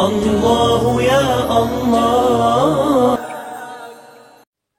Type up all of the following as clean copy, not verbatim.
الله يا الله.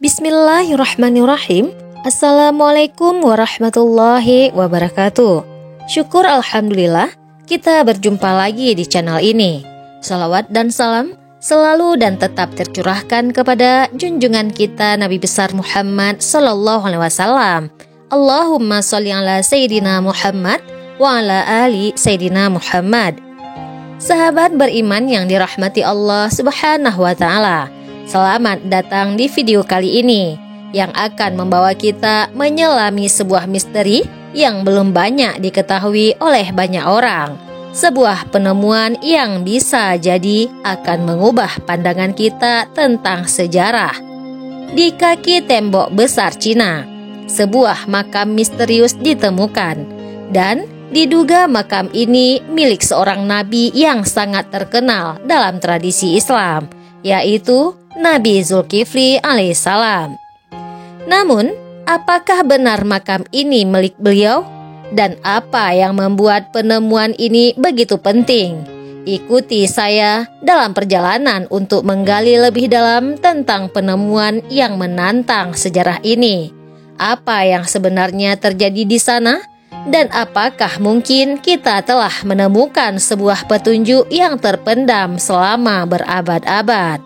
Bismillahirrahmanirrahim. Assalamualaikum warahmatullahi wabarakatuh. Syukur alhamdulillah kita berjumpa lagi di channel ini. Salawat dan salam selalu dan tetap tercurahkan kepada junjungan kita Nabi besar Muhammad sallallahu alaihi wasallam. Allahumma sholli ala Sayyidina Muhammad wa ala ali Sayyidina Muhammad. Sahabat beriman yang dirahmati Allah Subhanahu wa ta'ala, selamat datang di video kali ini yang akan membawa kita menyelami sebuah misteri yang belum banyak diketahui oleh banyak orang. Sebuah penemuan yang bisa jadi akan mengubah pandangan kita tentang sejarah. Di kaki tembok besar Cina, sebuah makam misterius ditemukan dan diduga makam ini milik seorang nabi yang sangat terkenal dalam tradisi Islam, yaitu Nabi Zulkifli alaihissalam. Namun, apakah benar makam ini milik beliau? Dan apa yang membuat penemuan ini begitu penting? Ikuti saya dalam perjalanan untuk menggali lebih dalam tentang penemuan yang menantang sejarah ini. Apa yang sebenarnya terjadi di sana? Dan apakah mungkin kita telah menemukan sebuah petunjuk yang terpendam selama berabad-abad?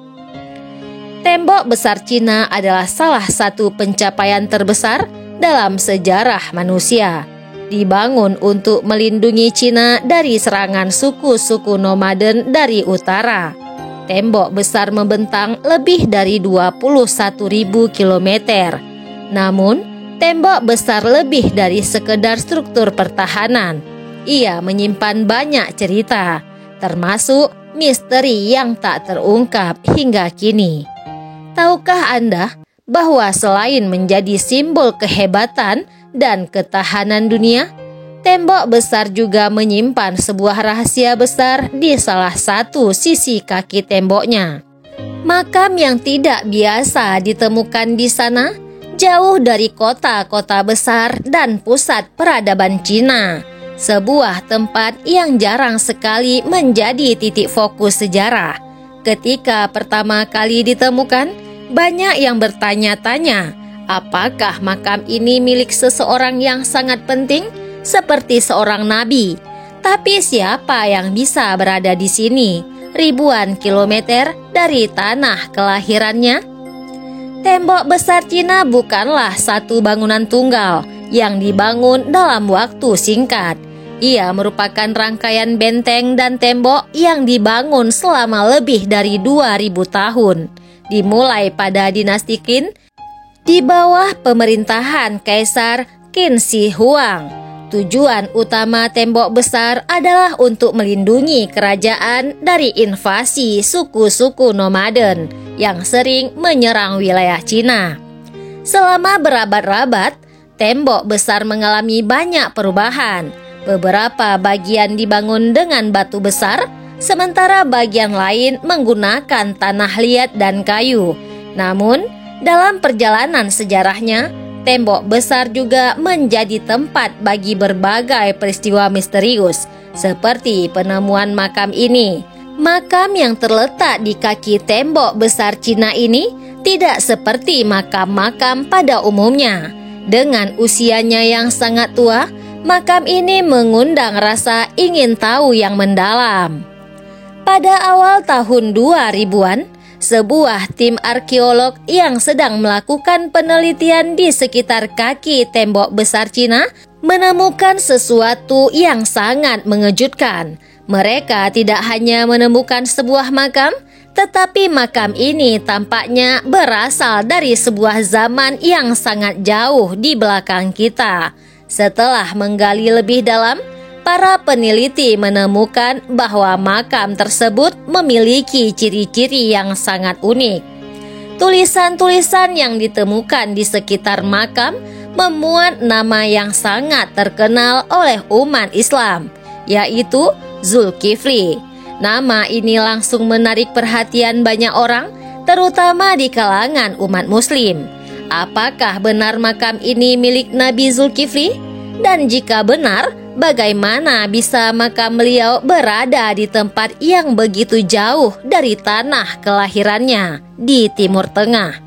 Tembok besar Cina adalah salah satu pencapaian terbesar dalam sejarah manusia. Dibangun untuk melindungi Cina dari serangan suku-suku nomaden dari utara. Tembok besar membentang lebih dari 21.000 kilometer. Namun, tembok besar lebih dari sekedar struktur pertahanan. Ia menyimpan banyak cerita, termasuk misteri yang tak terungkap hingga kini. Tahukah Anda bahwa selain menjadi simbol kehebatan dan ketahanan dunia, tembok besar juga menyimpan sebuah rahasia besar di salah satu sisi kaki temboknya. Makam yang tidak biasa ditemukan di sana, jauh dari kota-kota besar dan pusat peradaban Cina. Sebuah tempat yang jarang sekali menjadi titik fokus sejarah. Ketika pertama kali ditemukan, banyak yang bertanya-tanya, apakah makam ini milik seseorang yang sangat penting seperti seorang nabi? Tapi siapa yang bisa berada di sini ribuan kilometer dari tanah kelahirannya? Tembok besar Cina bukanlah satu bangunan tunggal yang dibangun dalam waktu singkat. Ia merupakan rangkaian benteng dan tembok yang dibangun selama lebih dari 2000 tahun. Dimulai pada dinasti Qin di bawah pemerintahan Kaisar Qin Shi Huang. Tujuan utama tembok besar adalah untuk melindungi kerajaan dari invasi suku-suku nomaden yang sering menyerang wilayah Cina. Selama berabad-abad, tembok besar mengalami banyak perubahan. Beberapa bagian dibangun dengan batu besar, sementara bagian lain menggunakan tanah liat dan kayu. Namun, dalam perjalanan sejarahnya, tembok besar juga menjadi tempat bagi berbagai peristiwa misterius, seperti penemuan makam ini. Makam yang terletak di kaki tembok besar Cina ini tidak seperti makam-makam pada umumnya. Dengan usianya yang sangat tua, makam ini mengundang rasa ingin tahu yang mendalam. Pada awal tahun 2000-an, sebuah tim arkeolog yang sedang melakukan penelitian di sekitar kaki tembok besar Cina menemukan sesuatu yang sangat mengejutkan. Mereka tidak hanya menemukan sebuah makam, tetapi makam ini tampaknya berasal dari sebuah zaman yang sangat jauh di belakang kita. Setelah menggali lebih dalam, para peneliti menemukan bahwa makam tersebut memiliki ciri-ciri yang sangat unik. Tulisan-tulisan yang ditemukan di sekitar makam memuat nama yang sangat terkenal oleh umat Islam, yaitu Zulkifli. Nama ini langsung menarik perhatian banyak orang, terutama di kalangan umat Muslim. Apakah benar makam ini milik Nabi Zulkifli? Dan jika benar, bagaimana bisa makam beliau berada di tempat yang begitu jauh dari tanah kelahirannya di Timur Tengah.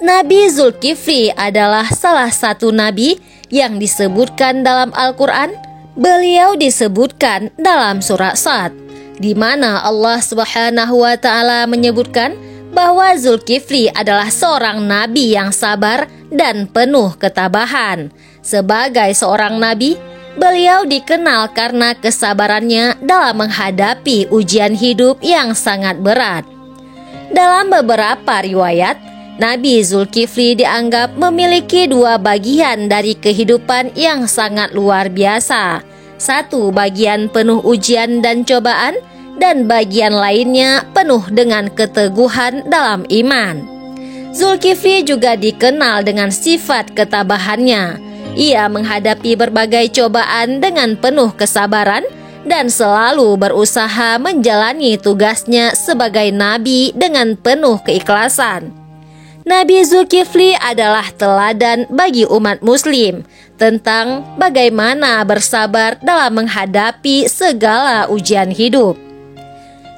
Nabi Zulkifli adalah salah satu nabi yang disebutkan dalam Al-Quran. Beliau disebutkan dalam surah Sad, di mana Allah Subhanahu wa Ta'ala menyebutkan bahwa Zulkifli adalah seorang nabi yang sabar dan penuh ketabahan. Sebagai seorang nabi, beliau dikenal karena kesabarannya dalam menghadapi ujian hidup yang sangat berat. Dalam beberapa riwayat, Nabi Zulkifli dianggap memiliki dua bagian dari kehidupan yang sangat luar biasa. Satu bagian penuh ujian dan cobaan, dan bagian lainnya penuh dengan keteguhan dalam iman. Zulkifli juga dikenal dengan sifat ketabahannya. Ia menghadapi berbagai cobaan dengan penuh kesabaran dan selalu berusaha menjalani tugasnya sebagai nabi dengan penuh keikhlasan. Nabi Zulkifli adalah teladan bagi umat muslim tentang bagaimana bersabar dalam menghadapi segala ujian hidup.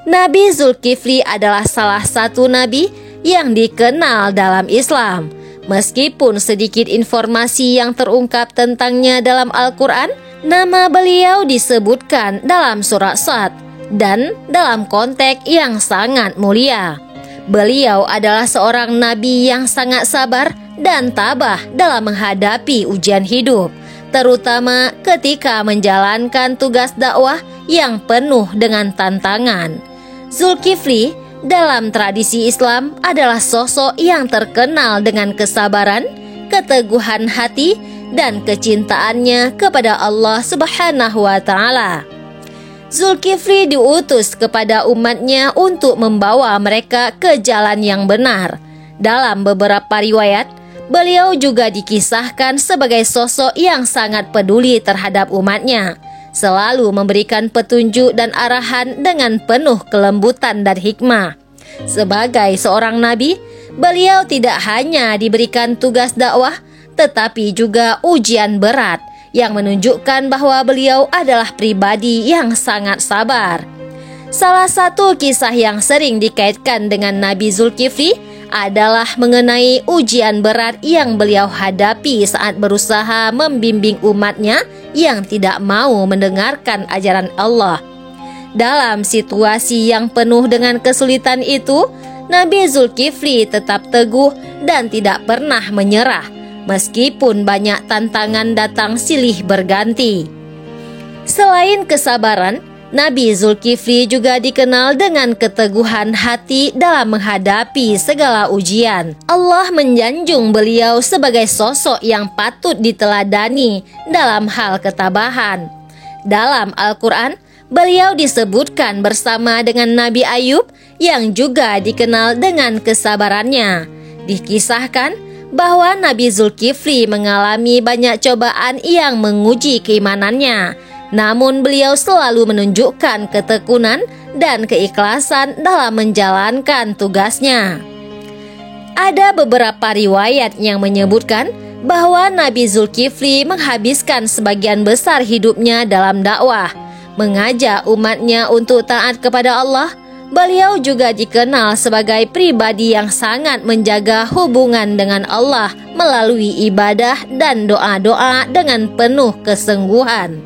Nabi Zulkifli adalah salah satu nabi yang dikenal dalam Islam. Meskipun sedikit informasi yang terungkap tentangnya dalam Al-Quran, nama beliau disebutkan dalam surah Sad dan dalam konteks yang sangat mulia. Beliau adalah seorang nabi yang sangat sabar dan tabah dalam menghadapi ujian hidup, terutama ketika menjalankan tugas dakwah yang penuh dengan tantangan. Zulkifli dalam tradisi Islam adalah sosok yang terkenal dengan kesabaran, keteguhan hati, dan kecintaannya kepada Allah Subhanahu wa Ta'ala. Zulkifli diutus kepada umatnya untuk membawa mereka ke jalan yang benar. Dalam beberapa riwayat, beliau juga dikisahkan sebagai sosok yang sangat peduli terhadap umatnya, selalu memberikan petunjuk dan arahan dengan penuh kelembutan dan hikmah. Sebagai seorang nabi, beliau tidak hanya diberikan tugas dakwah, tetapi juga ujian berat yang menunjukkan bahwa beliau adalah pribadi yang sangat sabar. Salah satu kisah yang sering dikaitkan dengan Nabi Zulkifli adalah mengenai ujian berat yang beliau hadapi saat berusaha membimbing umatnya yang tidak mau mendengarkan ajaran Allah. Dalam situasi yang penuh dengan kesulitan itu, Nabi Zulkifli tetap teguh dan tidak pernah menyerah, meskipun banyak tantangan datang silih berganti. Selain kesabaran, Nabi Zulkifli juga dikenal dengan keteguhan hati dalam menghadapi segala ujian. Allah menjanjung beliau sebagai sosok yang patut diteladani dalam hal ketabahan. Dalam Al-Quran, beliau disebutkan bersama dengan Nabi Ayub yang juga dikenal dengan kesabarannya. Dikisahkan bahwa Nabi Zulkifli mengalami banyak cobaan yang menguji keimanannya. Namun beliau selalu menunjukkan ketekunan dan keikhlasan dalam menjalankan tugasnya. Ada beberapa riwayat yang menyebutkan bahwa Nabi Zulkifli menghabiskan sebagian besar hidupnya dalam dakwah, mengajak umatnya untuk taat kepada Allah. Beliau juga dikenal sebagai pribadi yang sangat menjaga hubungan dengan Allah melalui ibadah dan doa-doa dengan penuh kesungguhan.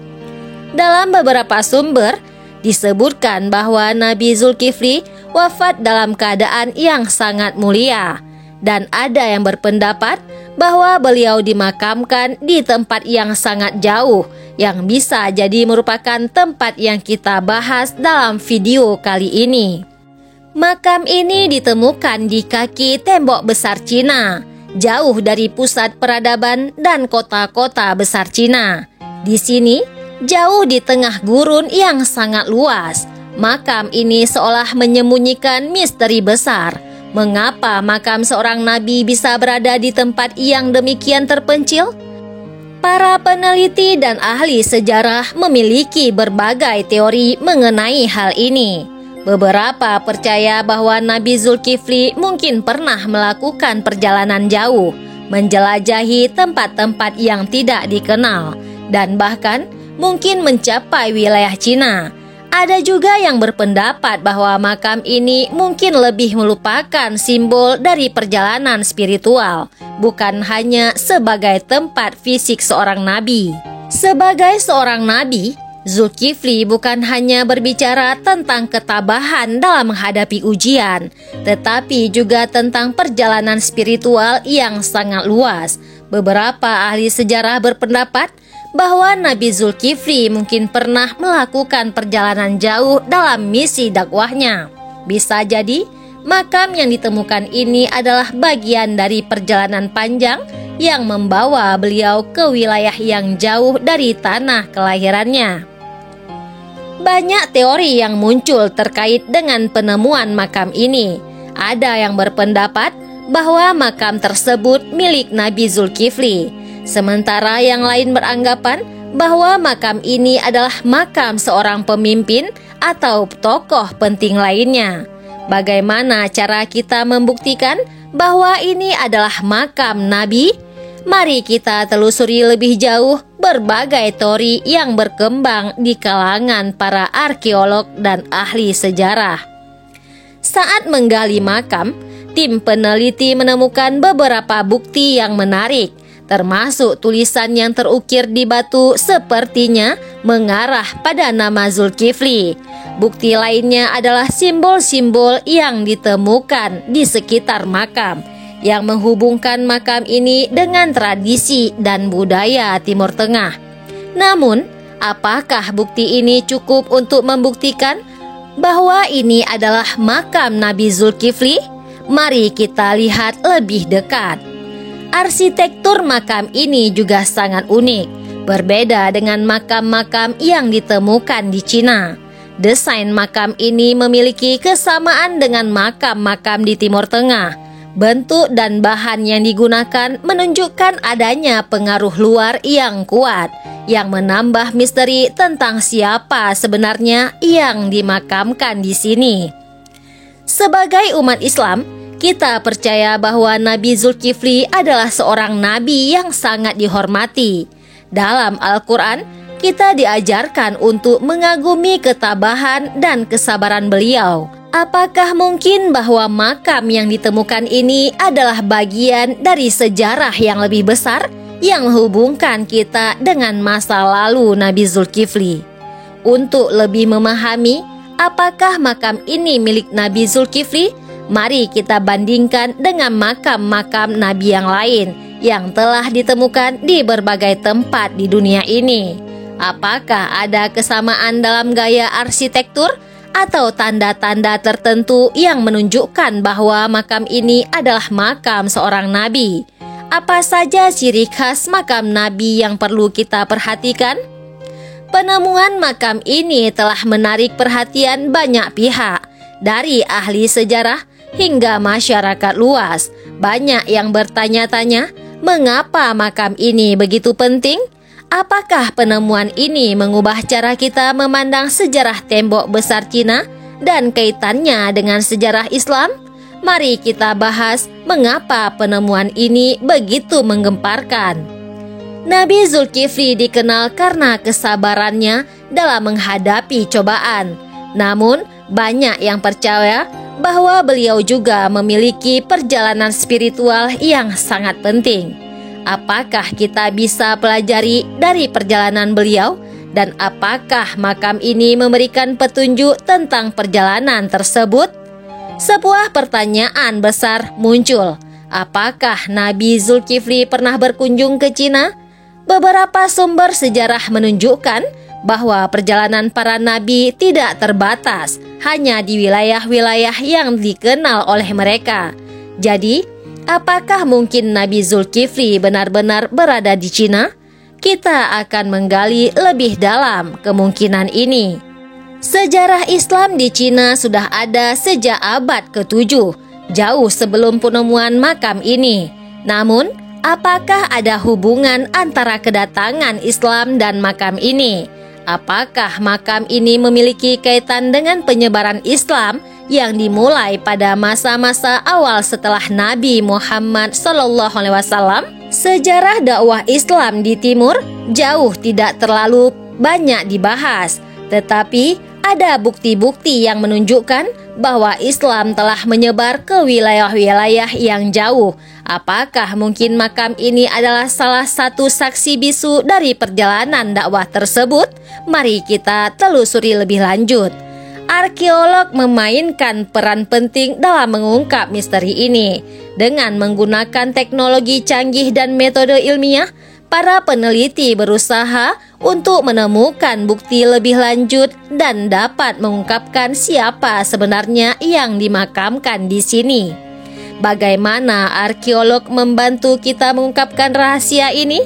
Dalam beberapa sumber, disebutkan bahwa Nabi Zulkifli wafat dalam keadaan yang sangat mulia. Dan ada yang berpendapat bahwa beliau dimakamkan di tempat yang sangat jauh, yang bisa jadi merupakan tempat yang kita bahas dalam video kali ini. Makam ini ditemukan di kaki tembok besar Cina, jauh dari pusat peradaban dan kota-kota besar Cina. Di sini, jauh di tengah gurun yang sangat luas, makam ini seolah menyembunyikan misteri besar. Mengapa makam seorang nabi bisa berada di tempat yang demikian terpencil? Para peneliti dan ahli sejarah memiliki berbagai teori mengenai hal ini. Beberapa percaya bahwa Nabi Zulkifli mungkin pernah melakukan perjalanan jauh, menjelajahi tempat-tempat yang tidak dikenal. dan bahkan mungkin mencapai wilayah Cina. Ada juga yang berpendapat bahwa makam ini mungkin lebih merupakan simbol dari perjalanan spiritual, bukan hanya sebagai tempat fisik seorang nabi. Sebagai seorang nabi, Zulkifli bukan hanya berbicara tentang ketabahan dalam menghadapi ujian, tetapi juga tentang perjalanan spiritual yang sangat luas. Beberapa ahli sejarah berpendapat bahwa Nabi Zulkifli mungkin pernah melakukan perjalanan jauh dalam misi dakwahnya. Bisa jadi, makam yang ditemukan ini adalah bagian dari perjalanan panjang yang membawa beliau ke wilayah yang jauh dari tanah kelahirannya. Banyak teori yang muncul terkait dengan penemuan makam ini. Ada yang berpendapat bahwa makam tersebut milik Nabi Zulkifli, sementara yang lain beranggapan bahwa makam ini adalah makam seorang pemimpin atau tokoh penting lainnya. Bagaimana cara kita membuktikan bahwa ini adalah makam Nabi? Mari kita telusuri lebih jauh berbagai teori yang berkembang di kalangan para arkeolog dan ahli sejarah. Saat menggali makam, tim peneliti menemukan beberapa bukti yang menarik, termasuk tulisan yang terukir di batu sepertinya mengarah pada nama Zulkifli. Bukti lainnya adalah simbol-simbol yang ditemukan di sekitar makam, yang menghubungkan makam ini dengan tradisi dan budaya Timur Tengah. Namun, apakah bukti ini cukup untuk membuktikan bahwa ini adalah makam Nabi Zulkifli? Mari kita lihat lebih dekat. Arsitektur makam ini juga sangat unik, berbeda dengan makam-makam yang ditemukan di Cina. Desain makam ini memiliki kesamaan dengan makam-makam di Timur Tengah. Bentuk dan bahan yang digunakan menunjukkan adanya pengaruh luar yang kuat, yang menambah misteri tentang siapa sebenarnya yang dimakamkan di sini. Sebagai umat Islam, kita percaya bahwa Nabi Zulkifli adalah seorang nabi yang sangat dihormati. Dalam Al-Quran, kita diajarkan untuk mengagumi ketabahan dan kesabaran beliau. Apakah mungkin bahwa makam yang ditemukan ini adalah bagian dari sejarah yang lebih besar yang menghubungkan kita dengan masa lalu Nabi Zulkifli? Untuk lebih memahami apakah makam ini milik Nabi Zulkifli, mari kita bandingkan dengan makam-makam Nabi yang lain yang telah ditemukan di berbagai tempat di dunia ini. Apakah ada kesamaan dalam gaya arsitektur atau tanda-tanda tertentu yang menunjukkan bahwa makam ini adalah makam seorang nabi? Apa saja ciri khas makam nabi yang perlu kita perhatikan? Penemuan makam ini telah menarik perhatian banyak pihak, dari ahli sejarah hingga masyarakat luas. Banyak yang bertanya-tanya, mengapa makam ini begitu penting? Apakah penemuan ini mengubah cara kita memandang sejarah tembok besar Cina dan kaitannya dengan sejarah Islam? Mari kita bahas mengapa penemuan ini begitu menggemparkan. Nabi Zulkifli dikenal karena kesabarannya dalam menghadapi cobaan. Namun, banyak yang percaya bahwa beliau juga memiliki perjalanan spiritual yang sangat penting. Apakah kita bisa pelajari dari perjalanan beliau? Dan apakah makam ini memberikan petunjuk tentang perjalanan tersebut? Sebuah pertanyaan besar muncul. Apakah Nabi Zulkifli pernah berkunjung ke Cina? Beberapa sumber sejarah menunjukkan bahwa perjalanan para nabi tidak terbatas hanya di wilayah-wilayah yang dikenal oleh mereka. Jadi, apakah mungkin Nabi Zulkifli benar-benar berada di Cina? Kita akan menggali lebih dalam kemungkinan ini. Sejarah Islam di Cina sudah ada sejak abad ke-7, jauh sebelum penemuan makam ini. Namun, apakah ada hubungan antara kedatangan Islam dan makam ini? Apakah makam ini memiliki kaitan dengan penyebaran Islam yang dimulai pada masa-masa awal setelah Nabi Muhammad SAW? Sejarah dakwah Islam di Timur jauh tidak terlalu banyak dibahas, tetapi ada bukti-bukti yang menunjukkan bahwa Islam telah menyebar ke wilayah-wilayah yang jauh. Apakah mungkin makam ini adalah salah satu saksi bisu dari perjalanan dakwah tersebut? Mari kita telusuri lebih lanjut. Arkeolog memainkan peran penting dalam mengungkap misteri ini. Dengan menggunakan teknologi canggih dan metode ilmiah, para peneliti berusaha untuk menemukan bukti lebih lanjut dan dapat mengungkapkan siapa sebenarnya yang dimakamkan di sini. Bagaimana arkeolog membantu kita mengungkapkan rahasia ini?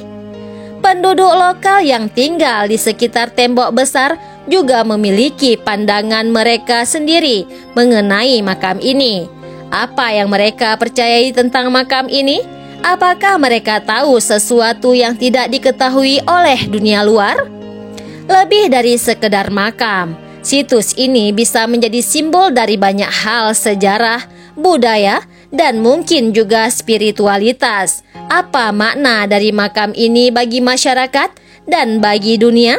Penduduk lokal yang tinggal di sekitar tembok besar juga memiliki pandangan mereka sendiri mengenai makam ini. Apa yang mereka percayai tentang makam ini? Apakah mereka tahu sesuatu yang tidak diketahui oleh dunia luar? Lebih dari sekedar makam, situs ini bisa menjadi simbol dari banyak hal sejarah, budaya, dan mungkin juga spiritualitas. Apa makna dari makam ini bagi masyarakat dan bagi dunia?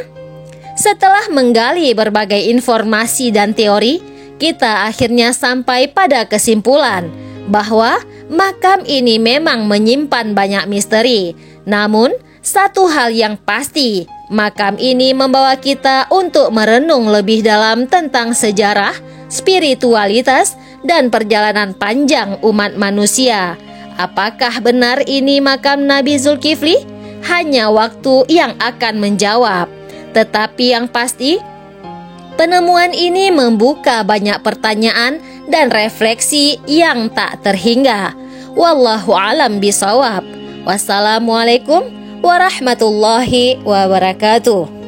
Setelah menggali berbagai informasi dan teori, kita akhirnya sampai pada kesimpulan bahwa makam ini memang menyimpan banyak misteri. Namun, satu hal yang pasti, makam ini membawa kita untuk merenung lebih dalam tentang sejarah, spiritualitas, dan perjalanan panjang umat manusia. Apakah benar ini makam Nabi Zulkifli? Hanya waktu yang akan menjawab. Tetapi yang pasti, penemuan ini membuka banyak pertanyaan dan refleksi yang tak terhingga. Wallahu alam bisawab. Wassalamualaikum warahmatullahi wabarakatuh.